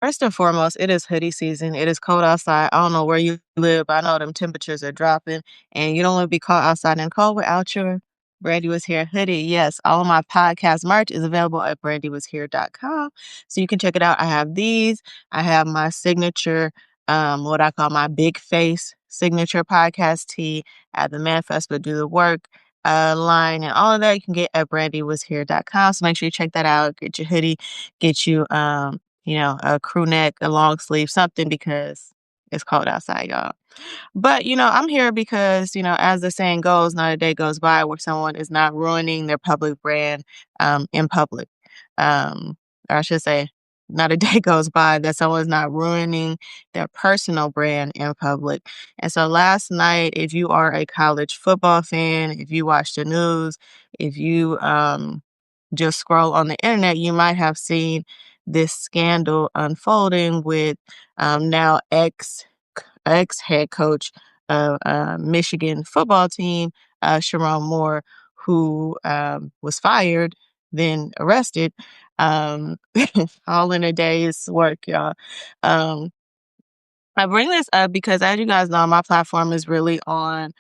First and foremost, it is hoodie season. It is cold outside. I don't know where you live, but I know them temperatures are dropping, and you don't want to be caught outside in cold without your Brandy Was Here hoodie. Yes, all of my podcast merch is available at brandywashere.com. So you can check it out. I have these. I have my signature, what I call my big face signature podcast tee. I have the Manifest but Do the Work line, and all of that you can get at brandywashere.com. So make sure you check that out. Get your hoodie, get you a crew neck, a long sleeve, something because it's cold outside, y'all. But, I'm here because, as the saying goes, not a day goes by where someone is not ruining their public brand in public. Um, or I should say, not a day goes by that someone's not ruining their personal brand in public. And so last night, if you are a college football fan, if you watch the news, if you just scroll on the internet, you might have seen this scandal unfolding with now ex head coach of Michigan football team, Sherrone Moore, who was fired, then arrested, um, all in a day's work, y'all. Um, I bring this up because, as you guys know, my platform is really on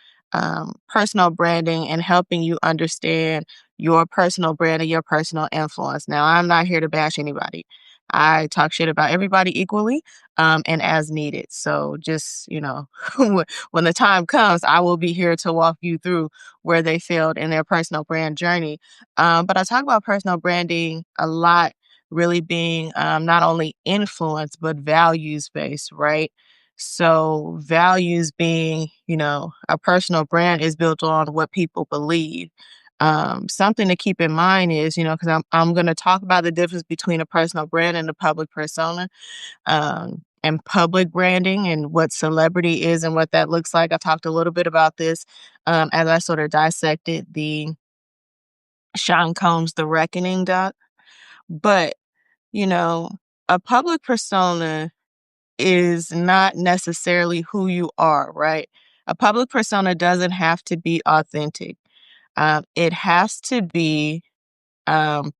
personal branding and helping you understand your personal brand and your personal influence. Now, I'm not here to bash anybody. I talk shit about everybody equally and as needed. So just, when the time comes, I will be here to walk you through where they failed in their personal brand journey. But I talk about personal branding a lot, really being not only influence, but values based, right? So values being, a personal brand is built on what people believe. Something to keep in mind is, because I'm going to talk about the difference between a personal brand and a public persona, and public branding and what celebrity is and what that looks like. I talked a little bit about this as I sort of dissected the Sean Combs The Reckoning doc. But, you know, a public persona is not necessarily who you are, right? A public persona doesn't have to be authentic. It has to be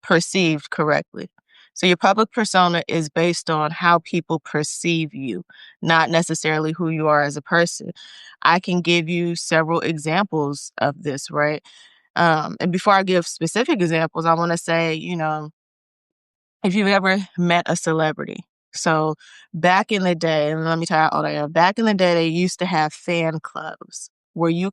perceived correctly. So your public persona is based on how people perceive you, not necessarily who you are as a person. I can give you several examples of this, right? And before I give specific examples, I want to say, if you've ever met a celebrity. So back in the day, and let me tell you how old I am. Back in the day, they used to have fan clubs where you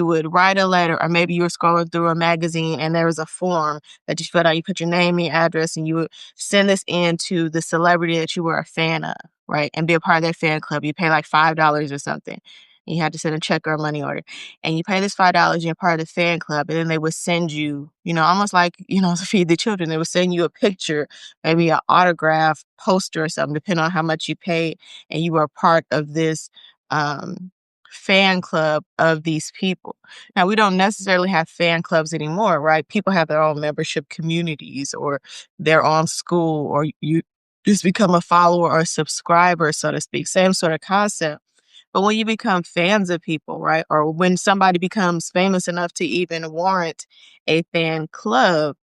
would write a letter, or maybe you were scrolling through a magazine and there was a form that you filled out. You put your name, your address, and you would send this in to the celebrity that you were a fan of, right? And be a part of their fan club. You pay like $5 or something. You had to send a check or a money order, and you pay this $5, you're part of the fan club, and then they would send you, almost like, to feed the children. They would send you a picture, maybe an autograph poster or something, depending on how much you paid, and you were a part of this fan club of these people. Now, we don't necessarily have fan clubs anymore, right? People have their own membership communities, or their own school, or you just become a follower or a subscriber, so to speak. Same sort of concept. But when you become fans of people, right, or when somebody becomes famous enough to even warrant a fan club,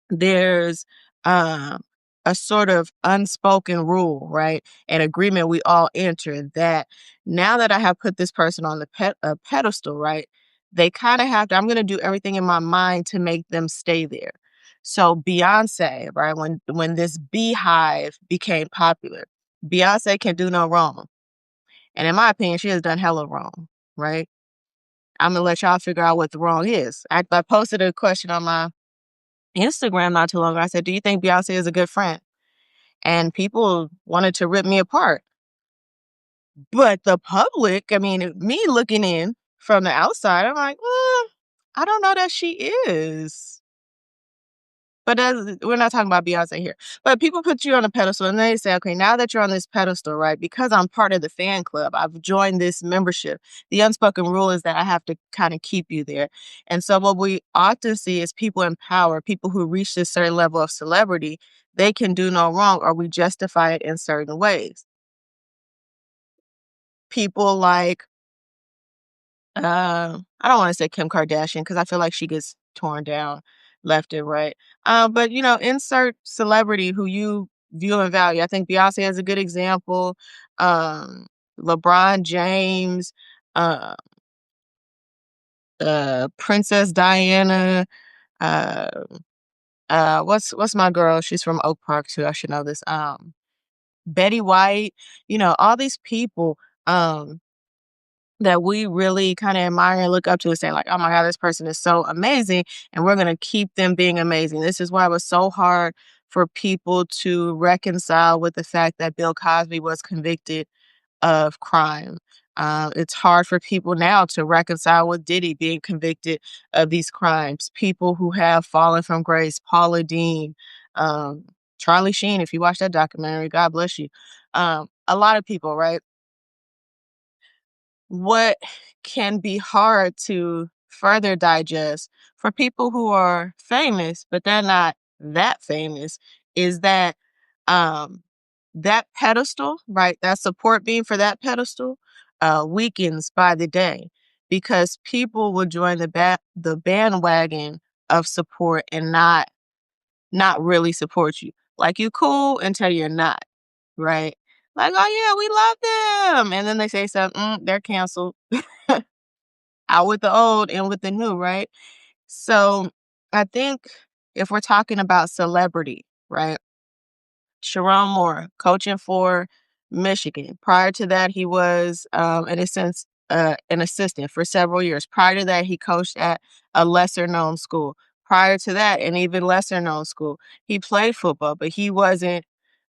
there's um, a sort of unspoken rule, right, an agreement we all enter that now that I have put this person on the pedestal, right, they kind of have to. I'm going to do everything in my mind to make them stay there. So Beyonce, right, when this Beehive became popular, Beyonce can do no wrong. And in my opinion, she has done hella wrong, right? I'm gonna let y'all figure out what the wrong is. I posted a question on my Instagram not too long ago. I said, "Do you think Beyonce is a good friend?" And people wanted to rip me apart. But the public, I mean, me looking in from the outside, I'm like, I don't know that she is. But we're not talking about Beyonce here. But people put you on a pedestal and they say, okay, now that you're on this pedestal, right, because I'm part of the fan club, I've joined this membership. The unspoken rule is that I have to kind of keep you there. And so what we often see is people in power, people who reach this certain level of celebrity, they can do no wrong, or we justify it in certain ways. People like, I don't want to say Kim Kardashian because I feel like she gets torn down left and right. But insert celebrity who you view and value. I think Beyonce is a good example. Um, LeBron James, uh, Princess Diana, uh, what's my girl? She's from Oak Park too. I should know this. Betty White, all these people that we really kind of admire and look up to and say, like, oh my God, this person is so amazing. And we're going to keep them being amazing. This is why it was so hard for people to reconcile with the fact that Bill Cosby was convicted of crime. It's hard for people now to reconcile with Diddy being convicted of these crimes. People who have fallen from grace, Paula Dean, um, Charlie Sheen, if you watch that documentary, God bless you. A lot of people, right? What can be hard to further digest for people who are famous, but they're not that famous, is that um, that pedestal, right? That support beam for that pedestal weakens by the day because people will join the bandwagon of support and not really support you. Like you cool until you're not, right? Like, oh yeah, we love them. And then they say something, they're canceled. Out with the old and with the new, right? So I think if we're talking about celebrity, right? Sherrone Moore, coaching for Michigan. Prior to that, he was, in a sense, an assistant for several years. Prior to that, he coached at a lesser known school. Prior to that, an even lesser known school, he played football, but he wasn't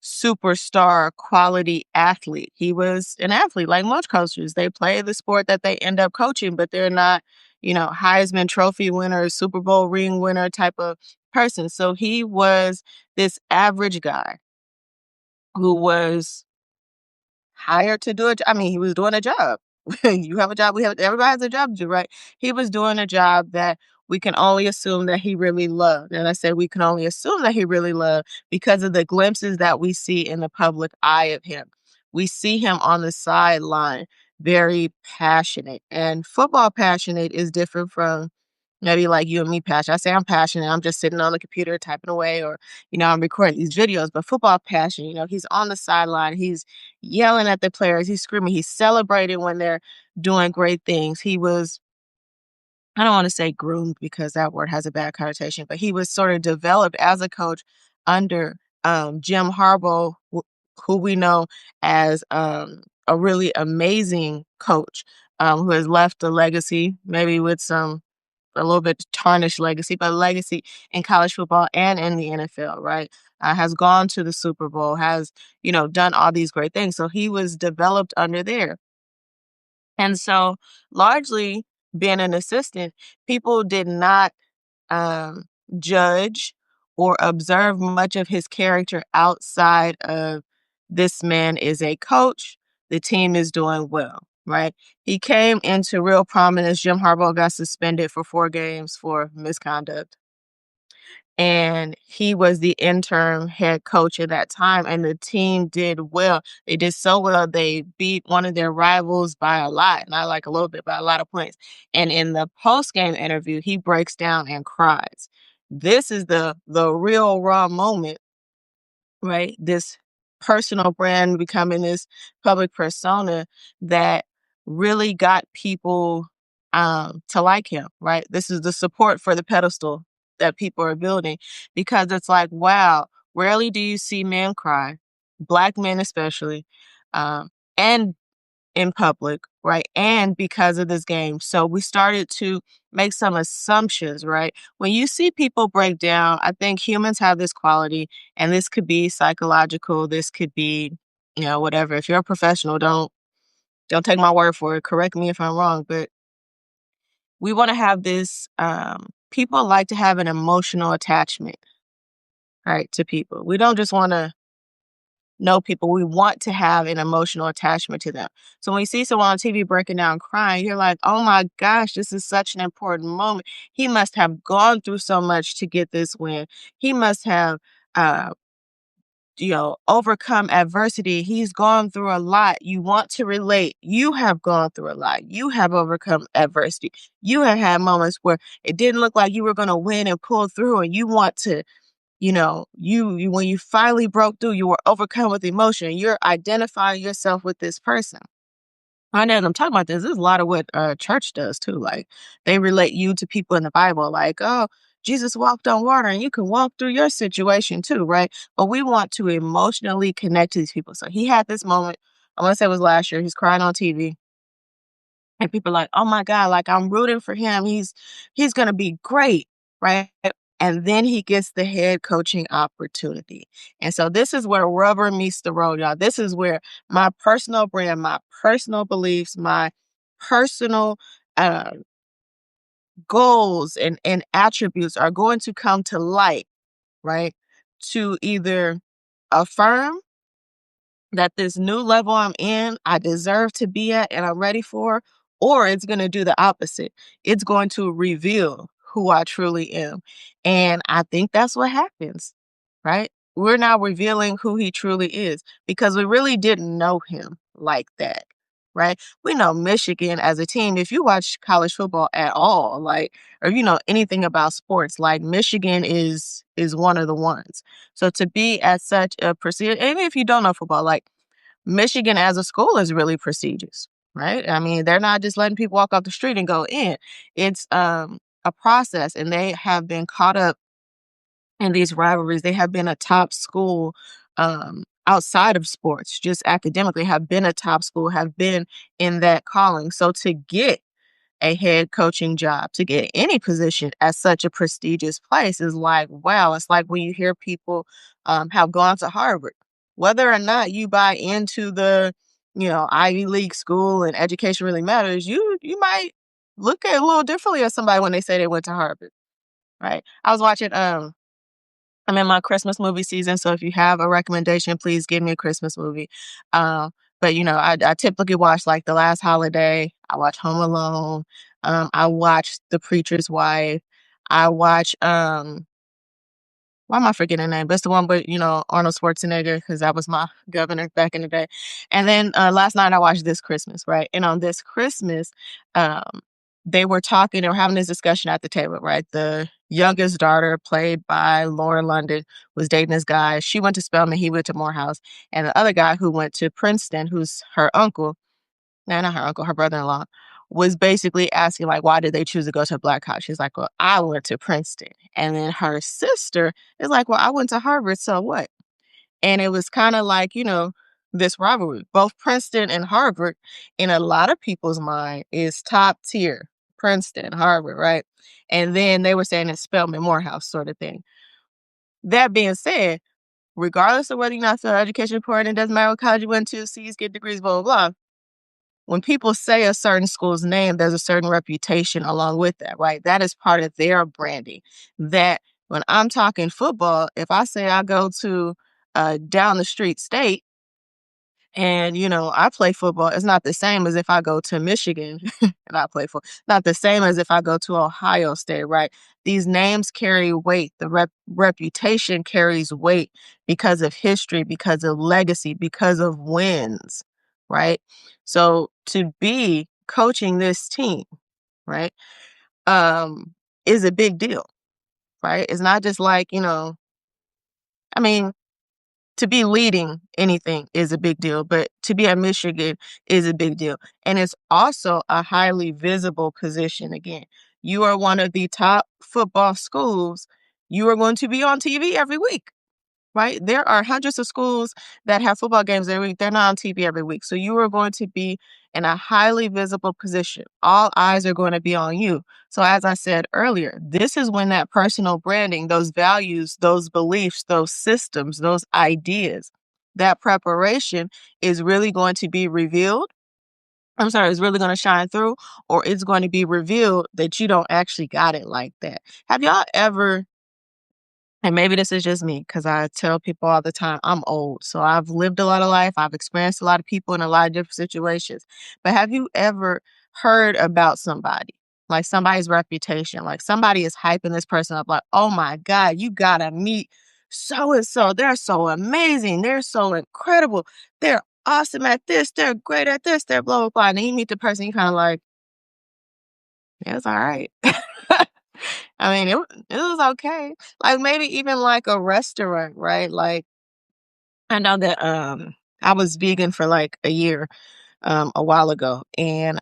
superstar quality athlete. He was an athlete like most coaches. They play the sport that they end up coaching, but they're not, Heisman Trophy winner, Super Bowl ring winner type of person. So he was this average guy who was hired to do it. I mean, he was doing a job. You have a job, everybody has a job to do, right? He was doing a job that we can only assume that he really loved. And I said we can only assume that he really loved because of the glimpses that we see in the public eye of him. We see him on the sideline, very passionate. And football passionate is different from maybe like you and me passionate. I say I'm passionate. I'm just sitting on the computer typing away or, I'm recording these videos. But football passion, he's on the sideline. He's yelling at the players. He's screaming. He's celebrating when they're doing great things. He was, I don't want to say groomed because that word has a bad connotation, but he was sort of developed as a coach under Jim Harbaugh, who we know as a really amazing coach who has left a legacy, maybe with a little bit tarnished legacy, but legacy in college football and in the NFL, right? Has gone to the Super Bowl, has, done all these great things. So he was developed under there. And so largely being an assistant, people did not um, judge or observe much of his character outside of this man is a coach, the team is doing well, right? He came into real prominence. Jim Harbaugh got suspended for 4 games for misconduct. And he was the interim head coach at that time, and the team did well. They did so well, they beat one of their rivals by a lot, not like a little bit, by a lot of points. And in the post-game interview, he breaks down and cries. This is the real raw moment, right? This personal brand becoming this public persona that really got people to like him, right? This is the support for the pedestal that people are building because it's like, wow, rarely do you see men cry, Black men especially, um, and in public, right? And because of this game. So we started to make some assumptions, right? When you see people break down, I think humans have this quality, and this could be psychological, this could be, whatever. If you're a professional, don't take my word for it. Correct me if I'm wrong, but we want to have this people like to have an emotional attachment, right, to people. We don't just want to know people. We want to have an emotional attachment to them. So when you see someone on TV breaking down crying, you're like, oh my gosh, this is such an important moment. He must have gone through so much to get this win. He must have, uh, overcome adversity. He's gone through a lot. You want to relate. You have gone through a lot. You have overcome adversity. You have had moments where it didn't look like you were going to win and pull through, and you want to you when you finally broke through, you were overcome with emotion. You're identifying yourself with this person. I know I'm talking about this is a lot of what church does too. Like they relate you to people in the Bible, like, oh, Jesus walked on water and you can walk through your situation too, right? But we want to emotionally connect to these people. So he had this moment, I want to say it was last year, he's crying on TV. And people are like, "Oh my God, like I'm rooting for him. He's gonna be great." Right. And then he gets the head coaching opportunity. And so this is where rubber meets the road, y'all. This is where my personal brand, my personal beliefs, my personal uh, goals and attributes are going to come to light, right? To either affirm that this new level I'm in, I deserve to be at and I'm ready for, or it's going to do the opposite. It's going to reveal who I truly am. And I think that's what happens, right? We're now revealing who he truly is because we really didn't know him like that, right? We know Michigan as a team. If you watch college football at all, like, or you know anything about sports, like Michigan is one of the ones. So to be at such a prestigious, even if you don't know football, like Michigan as a school is really prestigious, right? I mean, they're not just letting people walk off the street and go in. It's a process, and they have been caught up in these rivalries. They have been a top school outside of sports, just academically, have been a top school, have been in that calling. So to get a head coaching job, to get any position at such a prestigious place is like, wow, it's like when you hear people have gone to Harvard. Whether or not you buy into the, Ivy League school and education really matters, you might look at it a little differently at somebody when they say they went to Harvard, right? I was watching I'm in my Christmas movie season, so if you have a recommendation, please give me a Christmas movie. Um, but I typically watch like The Last Holiday. I watch Home Alone. I watch The Preacher's Wife. I watch why am I forgetting the name? That's the one with Arnold Schwarzenegger because that was my governor back in the day. And then last night I watched This Christmas, right? And on this Christmas, um, they were having this discussion at the table, right? The youngest daughter, played by Lauren London, was dating this guy. She went to Spelman, he went to Morehouse, and the other guy who went to Princeton, who's her uncle, no, not her uncle, her brother-in-law, was basically asking, like, why did they choose to go to a black college? She's like, well, I went to Princeton. And then her sister is like, well, I went to Harvard, so what? And it was kind of like, this rivalry. Both Princeton and Harvard, in a lot of people's mind, is top tier. Princeton, Harvard, right? And then they were saying it's Spelman Morehouse sort of thing. That being said, regardless of whether you're not still education important, it doesn't matter what college you went to, C's, get degrees, blah, blah, blah. When people say a certain school's name, there's a certain reputation along with that, right? That is part of their branding. That when I'm talking football, if I say I go to down the street state and, I play football, it's not the same as if I go to Michigan and I play football. Not the same as if I go to Ohio State, right? These names carry weight. The reputation carries weight because of history, because of legacy, because of wins, right? So to be coaching this team, right, is a big deal, right? It's not just like, I mean, to be leading anything is a big deal, but to be at Michigan is a big deal. And it's also a highly visible position. Again, you are one of the top football schools. You are going to be on TV every week, right? There are hundreds of schools that have football games every week. They're not on TV every week. So you are going to be in a highly visible position. All eyes are going to be on you. So as I said earlier, this is when that personal branding, those values, those beliefs, those systems, those ideas, that preparation is really going to be revealed. I'm sorry, is really going to shine through, or it's going to be revealed that you don't actually got it like that. Have y'all ever, and maybe this is just me because I tell people all the time, I'm old. So I've lived a lot of life. I've experienced a lot of people in a lot of different situations. But have you ever heard about somebody, like somebody's reputation, like somebody is hyping this person up, like, oh my God, you got to meet so and so. They're so amazing. They're so incredible. They're awesome at this. They're great at this. They're blah, blah, blah. And then you meet the person, you kind of like, yeah, it's all right. I mean, it was okay. Like, maybe even, like, a restaurant, right? Like, I know that, I was vegan for, like, a year, a while ago, and,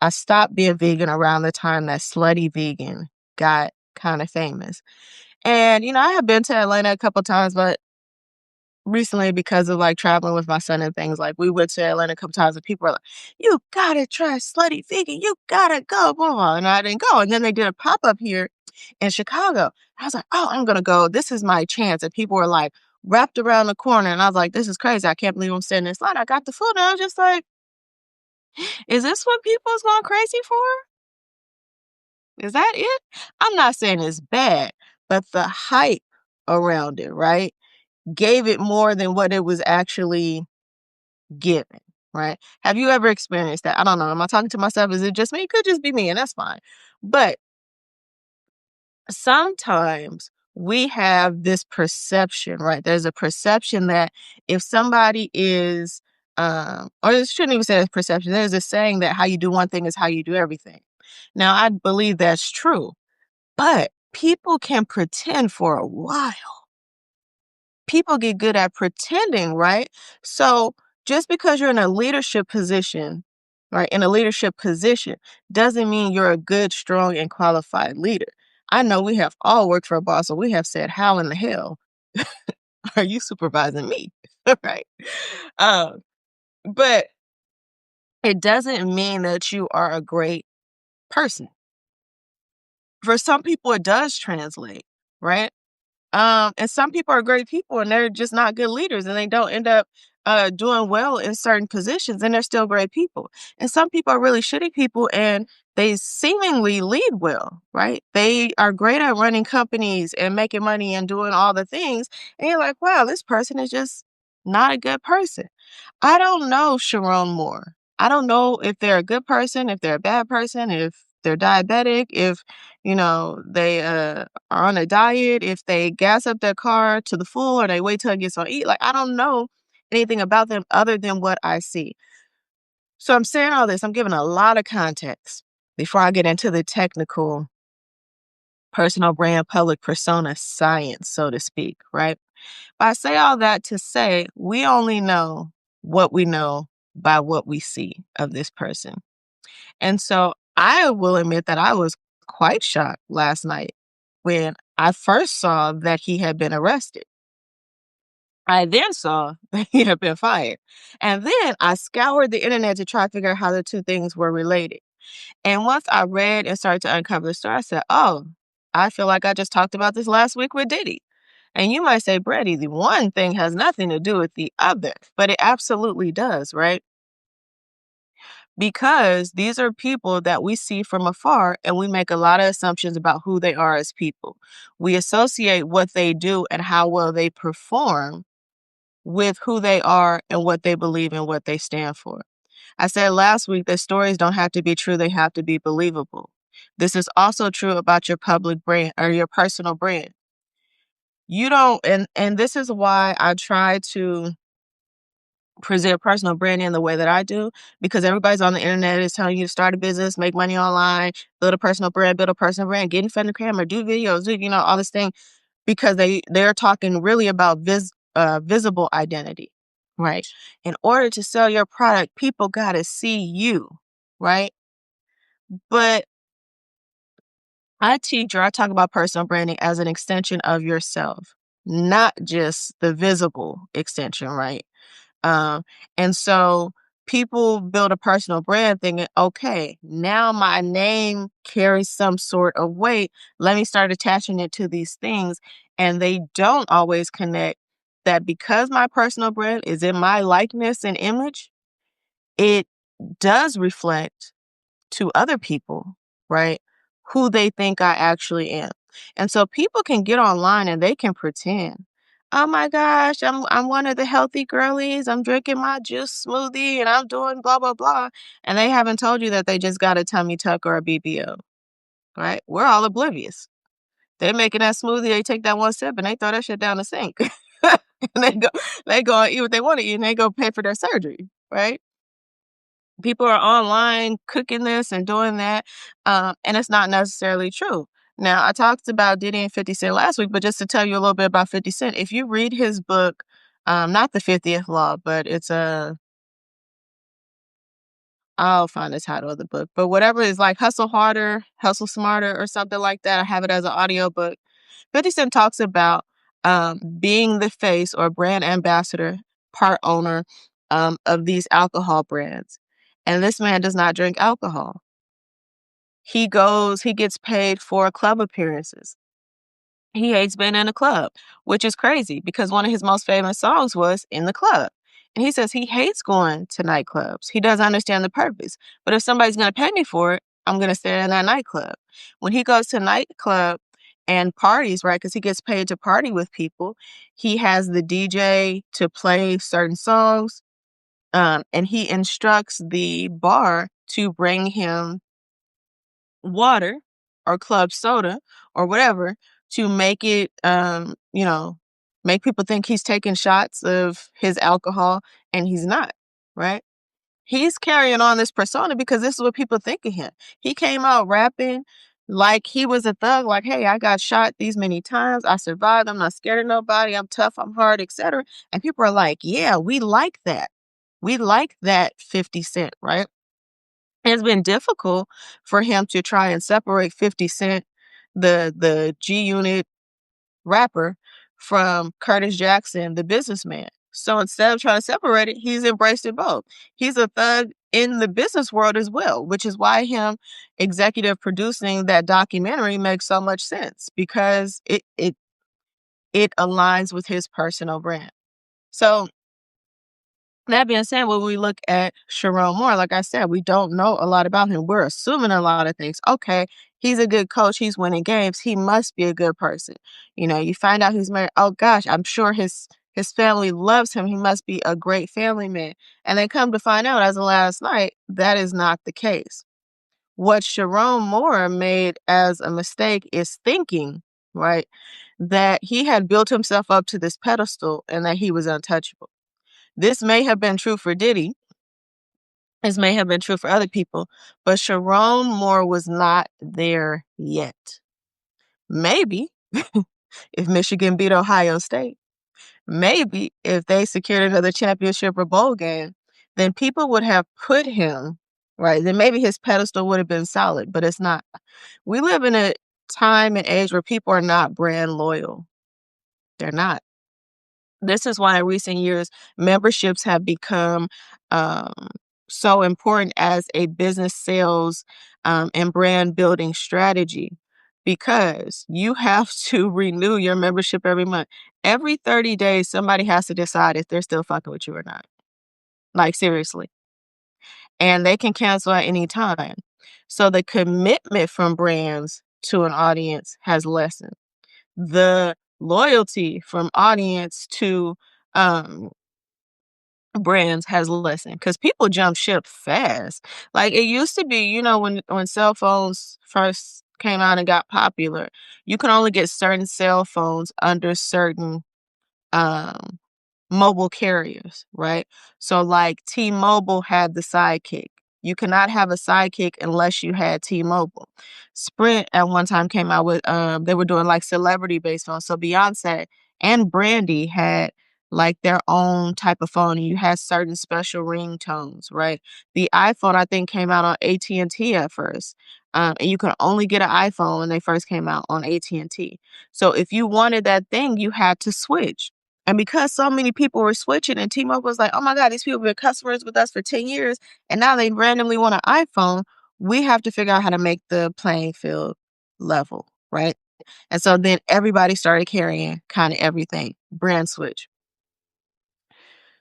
I stopped being vegan around the time that Slutty Vegan got kinda famous. And, I have been to Atlanta a couple times, but recently because of, like, traveling with my son and things, like, we went to Atlanta a couple times and people were like, "You gotta try Slutty Vegan, you gotta go, blah, blah," and I didn't go, and then they did a pop-up here in Chicago. I was like, "Oh, I'm gonna go, this is my chance," and people were, like, wrapped around the corner, and I was like, "This is crazy, I can't believe I'm standing in this line." I got the food, and I was just like, "Is this what people is going crazy for? Is that it?" I'm not saying it's bad, but the hype around it, right, gave it more than what it was actually given, right? Have you ever experienced that? I don't know. Am I talking to myself? Is it just me? It could just be me, and that's fine. But sometimes we have this perception, right? There's a perception that if somebody is, or it shouldn't even say it's perception, there's a saying that how you do one thing is how you do everything. Now, I believe that's true, but people can pretend for a while. People get good at pretending, right? So just because you're in a leadership position, right, in a leadership position, doesn't mean you're a good, strong, and qualified leader. I know we have all worked for a boss, so we have said, "How in the hell are you supervising me?" Right? Um, but it doesn't mean that you are a great person. For some people, it does translate, right? And some people are great people and they're just not good leaders and they don't end up doing well in certain positions and they're still great people. And some people are really shitty people and they seemingly lead well, right? They are great at running companies and making money and doing all the things. And you're like, wow, this person is just not a good person. I don't know Sherrone Moore. I don't know if they're a good person, if they're a bad person, if they're diabetic, if they are on a diet, if they gas up their car to the full or they wait till it gets on eat. Like, I don't know anything about them other than what I see. So I'm saying all this, I'm giving a lot of context before I get into the technical personal brand public persona science, so to speak, right? But I say all that to say we only know what we know by what we see of this person. And so I will admit that I was quite shocked last night when I first saw that he had been arrested. I then saw that he had been fired. And then I scoured the internet to try to figure out how the two things were related. And once I read and started to uncover the story, I said, oh, I feel like I just talked about this last week with Diddy. And you might say, Brady, the one thing has nothing to do with the other, but it absolutely does, right? Because these are people that we see from afar and we make a lot of assumptions about who they are as people. We associate what they do and how well they perform with who they are and what they believe and what they stand for. I said last week that stories don't have to be true, they have to be believable. This is also true about your public brand or your personal brand. You don't and this is why I try to present personal branding in the way that I do, because everybody's on the internet is telling you to start a business, make money online, build a personal brand, get in front of the camera, do videos, all this thing, because they're talking really about visible identity, right? In order to sell your product, people gotta see you, right? But I talk about personal branding as an extension of yourself, not just the visible extension, right? Um, and so people build a personal brand thinking, okay, now my name carries some sort of weight. Let me start attaching it to these things. And they don't always connect that because my personal brand is in my likeness and image, it does reflect to other people, right? Who they think I actually am. And so people can get online and they can pretend, oh my gosh, I'm one of the healthy girlies. I'm drinking my juice smoothie and I'm doing blah blah blah. And they haven't told you that they just got a tummy tuck or a BBO, right? We're all oblivious. They're making that smoothie, they take that one sip and they throw that shit down the sink. And they go and eat what they want to eat and they go pay for their surgery, right? People are online cooking this and doing that, and it's not necessarily true. Now, I talked about Diddy and 50 Cent last week, but just to tell you a little bit about 50 Cent, if you read his book, not the 50th Law, but it's a I'll find the title of the book, but whatever is like Hustle Harder, Hustle Smarter, or something like that. I have it as an audio book. 50 Cent talks about being the face or brand ambassador, part owner of these alcohol brands. And this man does not drink alcohol. He gets paid for club appearances. He hates being in a club, which is crazy because one of his most famous songs was In the Club. And he says he hates going to nightclubs. He doesn't understand the purpose. But if somebody's going to pay me for it, I'm going to stay in that nightclub. When he goes to a nightclub and parties, right, because he gets paid to party with people, he has the DJ to play certain songs, and he instructs the bar to bring him water or club soda or whatever to make it, make people think he's taking shots of his alcohol, and he's not, right? He's carrying on this persona because this is what people think of him. He came out rapping like he was a thug, like, hey, I got shot these many times. I survived. I'm not scared of nobody. I'm tough. I'm hard, etc. And people are like, yeah, we like that. We like that 50 Cent, right? It's been difficult for him to try and separate 50 Cent, the G Unit rapper, from Curtis Jackson, the businessman. So instead of trying to separate it, he's embraced it both. He's a thug in the business world as well, which is why him executive producing that documentary makes so much sense because it aligns with his personal brand. So that being said, when we look at Sherrone Moore, like I said, we don't know a lot about him. We're assuming a lot of things. Okay, he's a good coach. He's winning games. He must be a good person. You find out he's married. Oh gosh, I'm sure his family loves him. He must be a great family man. And then come to find out, as of last night, that is not the case. What Sherrone Moore made as a mistake is thinking, right, that he had built himself up to this pedestal and that he was untouchable. This may have been true for Diddy. This may have been true for other people, but Sherrone Moore was not there yet. Maybe if Michigan beat Ohio State, maybe if they secured another championship or bowl game, then people would have put him, right? Then maybe his pedestal would have been solid, but it's not. We live in a time and age where people are not brand loyal. They're not. This is why in recent years, memberships have become um, so important as a business sales and brand building strategy because you have to renew your membership every month. Every 30 days, somebody has to decide if they're still fucking with you or not. Like, seriously. And they can cancel at any time. So the commitment from brands to an audience has lessened. The loyalty from audience to um brands has lessened because people jump ship fast. Like it used to be, when cell phones first came out and got popular, you can only get certain cell phones under certain um mobile carriers, right? So like T-Mobile had the Sidekick. You cannot have a Sidekick unless you had T-Mobile. Sprint at one time came out with they were doing like celebrity based phones. So Beyonce and Brandy had like their own type of phone and you had certain special ringtones, right? The iPhone I think came out on AT&T at first. And you could only get an iPhone when they first came out on AT&T. So if you wanted that thing, you had to switch. And because so many people were switching and T-Mobile was like, oh my God, these people have been customers with us for 10 years and now they randomly want an iPhone, we have to figure out how to make the playing field level, right? And so then everybody started carrying kind of everything, brand switch.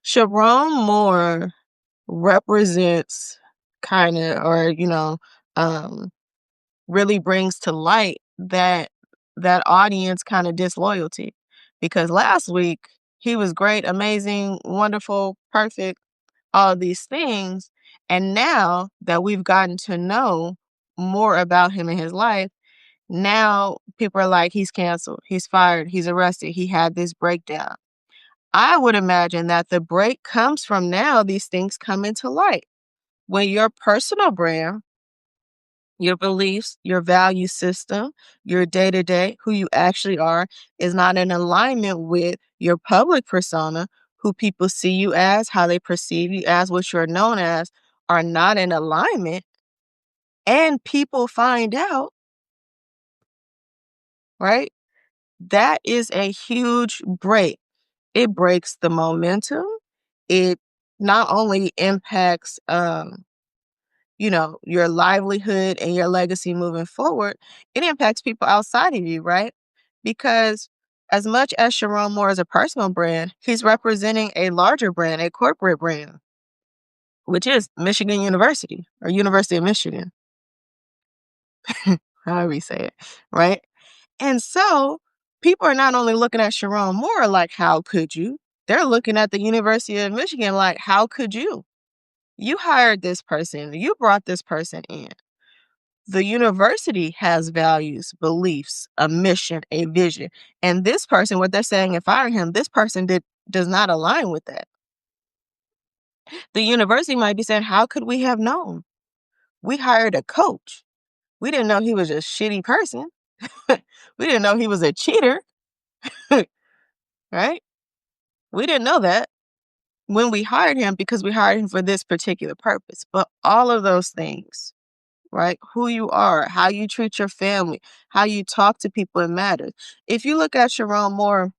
Sherrone Moore represents kind of, or, um, really brings to light that audience kind of disloyalty because last week he was great, amazing, wonderful, perfect, all these things, and now that we've gotten to know more about him in his life, now people are like he's canceled, he's fired, he's arrested, he had this breakdown. I would imagine that the break comes from now these things come into light. When your personal brand, your beliefs, your value system, your day to day, who you actually are, is not in alignment with your public persona, who people see you as, how they perceive you as, what you're known as, are not in alignment, and people find out, right? That is a huge break. It breaks the momentum. It not only impacts, your livelihood and your legacy moving forward, it impacts people outside of you, right? Because as much as Sherrone Moore is a personal brand, he's representing a larger brand, a corporate brand, which is Michigan University or University of Michigan, however you say it, right? And so people are not only looking at Sherrone Moore like, how could you? They're looking at the University of Michigan like, how could you? You hired this person, you brought this person in. The university has values, beliefs, a mission, a vision. And this person, what they're saying in firing him, this person does not align with that. The university might be saying, how could we have known? We hired a coach. We didn't know he was a shitty person. We didn't know he was a cheater, right? We didn't know that when we hired him because we hired him for this particular purpose. But all of those things, right? Who you are, how you treat your family, how you talk to people, it matters. If you look at Sherrone Moore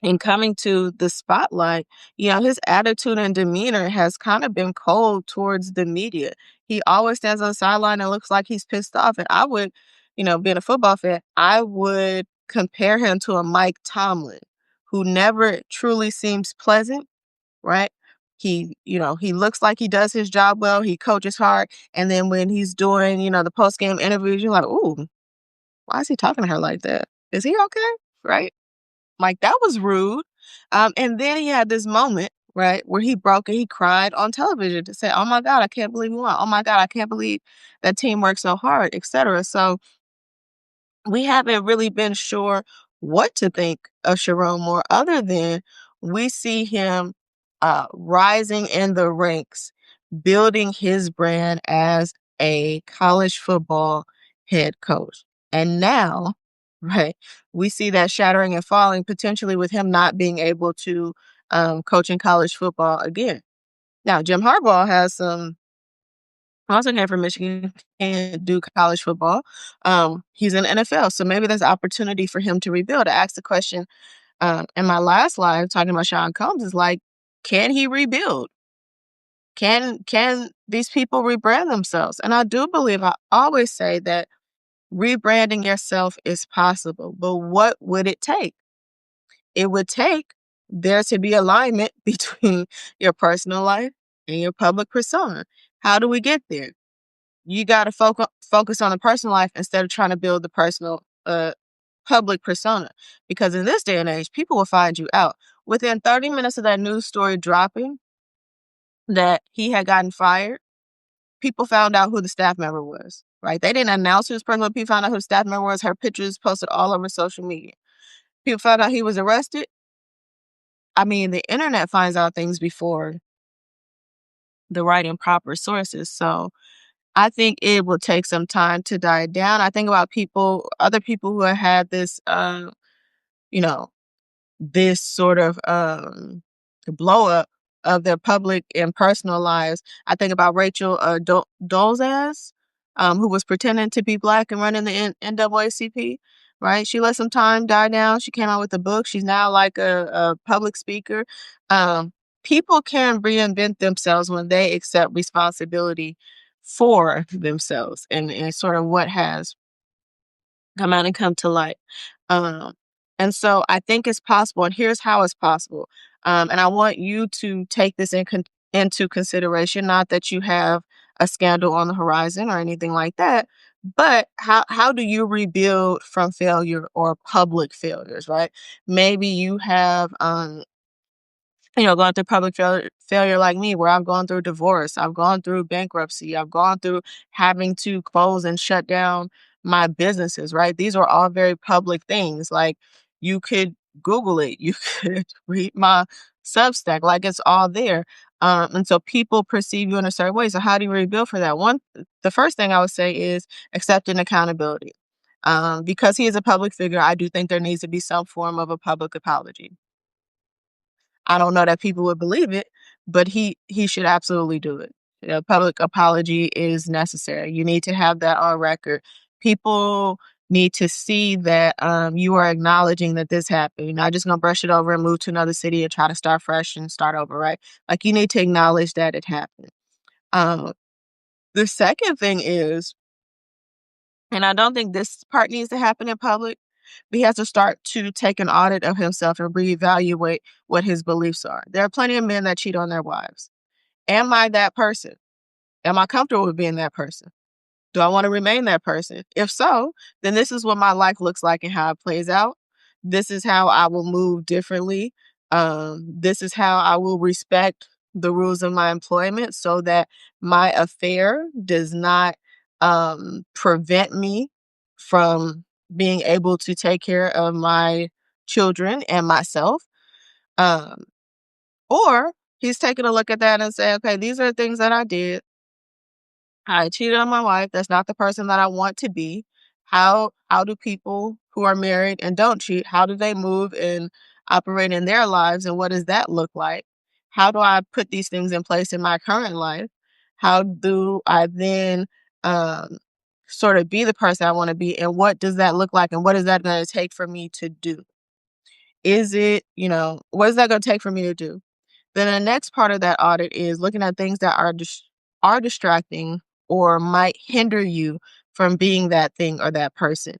in coming to the spotlight, his attitude and demeanor has kind of been cold towards the media. He always stands on the sideline and looks like he's pissed off. And I would, being a football fan, I would compare him to a Mike Tomlin, who never truly seems pleasant, right? He looks like he does his job well. He coaches hard. And then when he's doing, the post-game interviews, you're like, ooh, why is he talking to her like that? Is he okay? Right? Like, that was rude. And then he had this moment, right, where he broke and he cried on television to say, oh my God, I can't believe we won. Oh my God, I can't believe that team worked so hard, etc. So we haven't really been sure what to think of Sherrone Moore other than we see him rising in the ranks, building his brand as a college football head coach. And now, right, we see that shattering and falling potentially with him not being able to coach in college football again. Now, Jim Harbaugh has some also came from Michigan and do college football. He's in the NFL, so maybe there's opportunity for him to rebuild. I asked the question in my last live talking about Sean Combs is like, can he rebuild? Can these people rebrand themselves? And I do believe, I always say that rebranding yourself is possible, but what would it take? It would take there to be alignment between your personal life and your public persona. How do we get there? You got to focus on the personal life instead of trying to build the personal public persona, because in this day and age people will find you out within 30 minutes of that news story dropping that he had gotten fired. People found out who the staff member was, right? They didn't announce who this person was. People found out who the staff member was. Her pictures posted all over social media. People found out he was arrested. I mean, the internet finds out things before the right and proper sources. So I think it will take some time to die down. I think about other people who have had this, you know, this sort of blow up of their public and personal lives. I think about Rachel Dolezal, who was pretending to be Black and running the NAACP, right? She let some time die down. She came out with a book. She's now like a public speaker. People can reinvent themselves when they accept responsibility for themselves and sort of what has come out and come to light. Um, and so I think it's possible, and here's how it's possible. And I want you to take this into consideration, not that you have a scandal on the horizon or anything like that, but how do you rebuild from failure or public failures, right? Maybe you have gone through public failure like me, where I've gone through divorce, I've gone through bankruptcy, I've gone through having to close and shut down my businesses, right? These are all very public things. Like, you could Google it, you could read my Substack, like, it's all there. And so people perceive you in a certain way. So how do you rebuild for that? The first thing I would say is accepting accountability. Because he is a public figure, I do think there needs to be some form of a public apology. I don't know that people would believe it, but he should absolutely do it. A public apology is necessary. You need to have that on record. People need to see that you are acknowledging that this happened. You're not just gonna brush it over and move to another city and try to start fresh and start over, right? Like you need to acknowledge that it happened. Um, the second thing is, and I don't think this part needs to happen in public, but he has to start to take an audit of himself and reevaluate what his beliefs are. There are plenty of men that cheat on their wives. Am I that person? Am I comfortable with being that person? Do I want to remain that person? If so, then this is what my life looks like and how it plays out. This is how I will move differently. This is how I will respect the rules of my employment so that my affair does not prevent me from being able to take care of my children and myself. Um, or he's taking a look at that and say, okay, these are the things that I did. I cheated on my wife. That's not the person that I want to be. How do people who are married and don't cheat, how do they move and operate in their lives, and what does that look like? How do I put these things in place in my current life? How do I then um, sort of be the person I want to be, and what does that look like, and what is that going to take for me to do? Is it, what is that going to take for me to do? Then the next part of that audit is looking at things that are distracting or might hinder you from being that thing or that person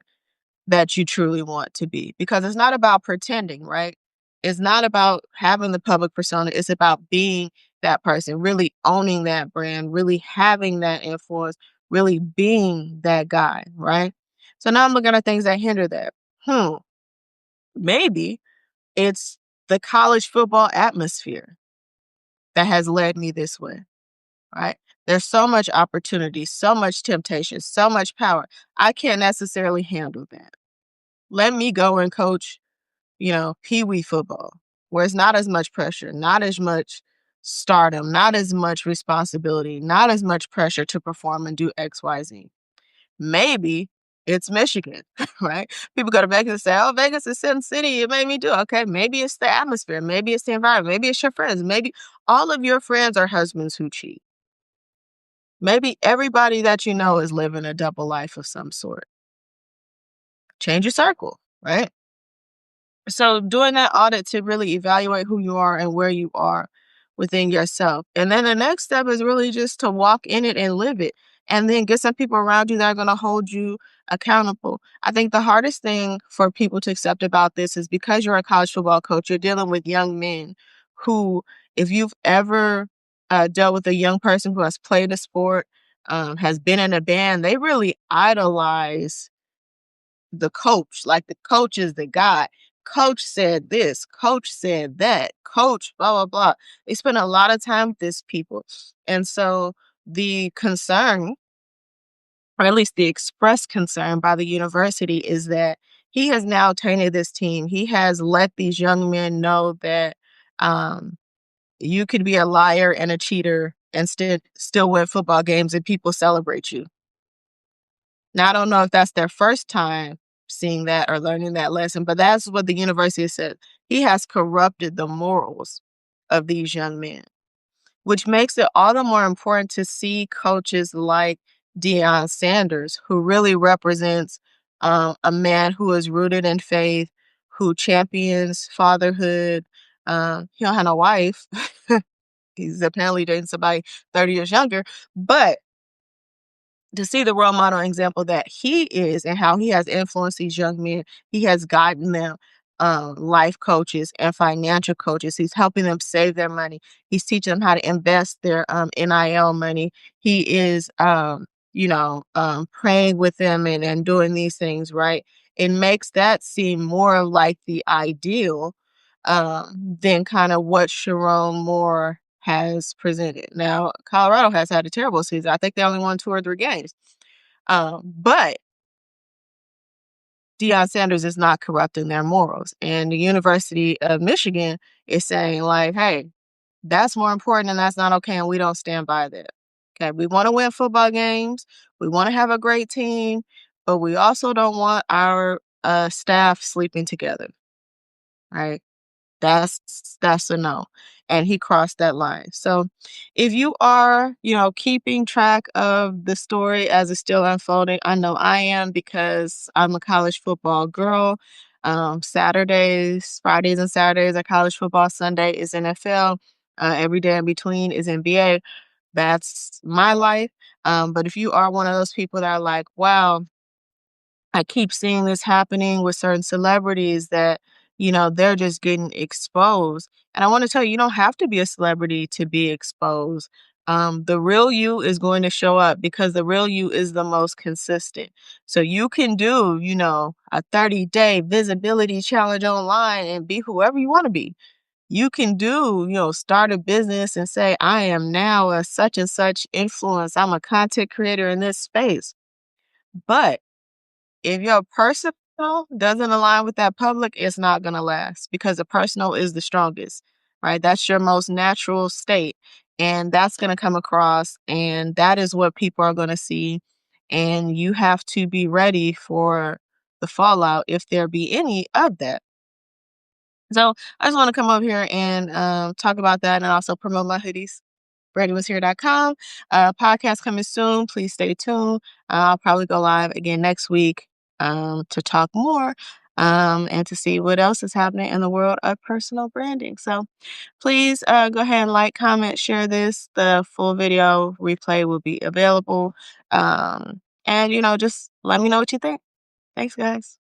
that you truly want to be. Because it's not about pretending, right? It's not about having the public persona. It's about being that person, really owning that brand, really having that influence, really being that guy, right? So now I'm looking at things that hinder that. Maybe it's the college football atmosphere that has led me this way, right? There's so much opportunity, so much temptation, so much power. I can't necessarily handle that. Let me go and coach, pee-wee football, where it's not as much pressure, not as much stardom, not as much responsibility, not as much pressure to perform and do X, Y, Z. Maybe it's Michigan, right? People go to Vegas and say, oh, Vegas is Sin City. It made me do. Okay, maybe it's the atmosphere. Maybe it's the environment. Maybe it's your friends. Maybe all of your friends are husbands who cheat. Maybe everybody that you know is living a double life of some sort. Change your circle, right? So doing that audit to really evaluate who you are and where you are within yourself. And then the next step is really just to walk in it and live it. And then get some people around you that are going to hold you accountable. I think the hardest thing for people to accept about this is because you're a college football coach, you're dealing with young men who, if you've ever dealt with a young person who has played a sport, has been in a band, they really idolize the coach. Like the coach is the guy. Coach said this, coach said that, coach, blah, blah, blah. They spend a lot of time with these people. And so the concern, or at least the expressed concern by the university, is that he has now tainted this team. He has let these young men know that you could be a liar and a cheater and still win football games and people celebrate you. Now, I don't know if that's their first time seeing that or learning that lesson, but that's what the university said. He has corrupted the morals of these young men, which makes it all the more important to see coaches like Deion Sanders, who really represents a man who is rooted in faith, who champions fatherhood. He don't have no wife. He's apparently dating somebody 30 years younger, but to see the role model example that he is and how he has influenced these young men, he has gotten them life coaches and financial coaches. He's helping them save their money. He's teaching them how to invest their NIL money. He is, praying with them and doing these things, right? It makes that seem more like the ideal than kind of what Sherrone Moore has presented. Now, Colorado has had a terrible season. I think they only won 2 or 3 games. But Deion Sanders is not corrupting their morals. And the University of Michigan is saying, like, hey, That's more important and that's not okay, and we don't stand by that. Okay, we wanna win football games, we wanna have a great team, but we also don't want our, staff sleeping together, right? That's a no, and he crossed that line. So, if you are, keeping track of the story as it's still unfolding, I know I am because I'm a college football girl. Fridays and Saturdays are college football, Sunday is NFL, every day in between is NBA. That's my life. But if you are one of those people that are like, wow, I keep seeing this happening with certain celebrities that, they're just getting exposed. And I want to tell you, you don't have to be a celebrity to be exposed. The real you is going to show up because the real you is the most consistent. So you can do, a 30-day visibility challenge online and be whoever you want to be. You can do, start a business and say, I am now a such and such influence. I'm a content creator in this space. But if your personal doesn't align with that public, it's not gonna last because the personal is the strongest, right? That's your most natural state, and that's gonna come across, and that is what people are gonna see, and you have to be ready for the fallout if there be any of that. So I just want to come over here and talk about that and also promote my hoodies. BrandyWasHere.com. Podcast coming soon. Please stay tuned. I'll probably go live again next week to talk more and to see what else is happening in the world of personal branding. So please go ahead and like, comment, share this. The full video replay will be available. And, just let me know what you think. Thanks, guys.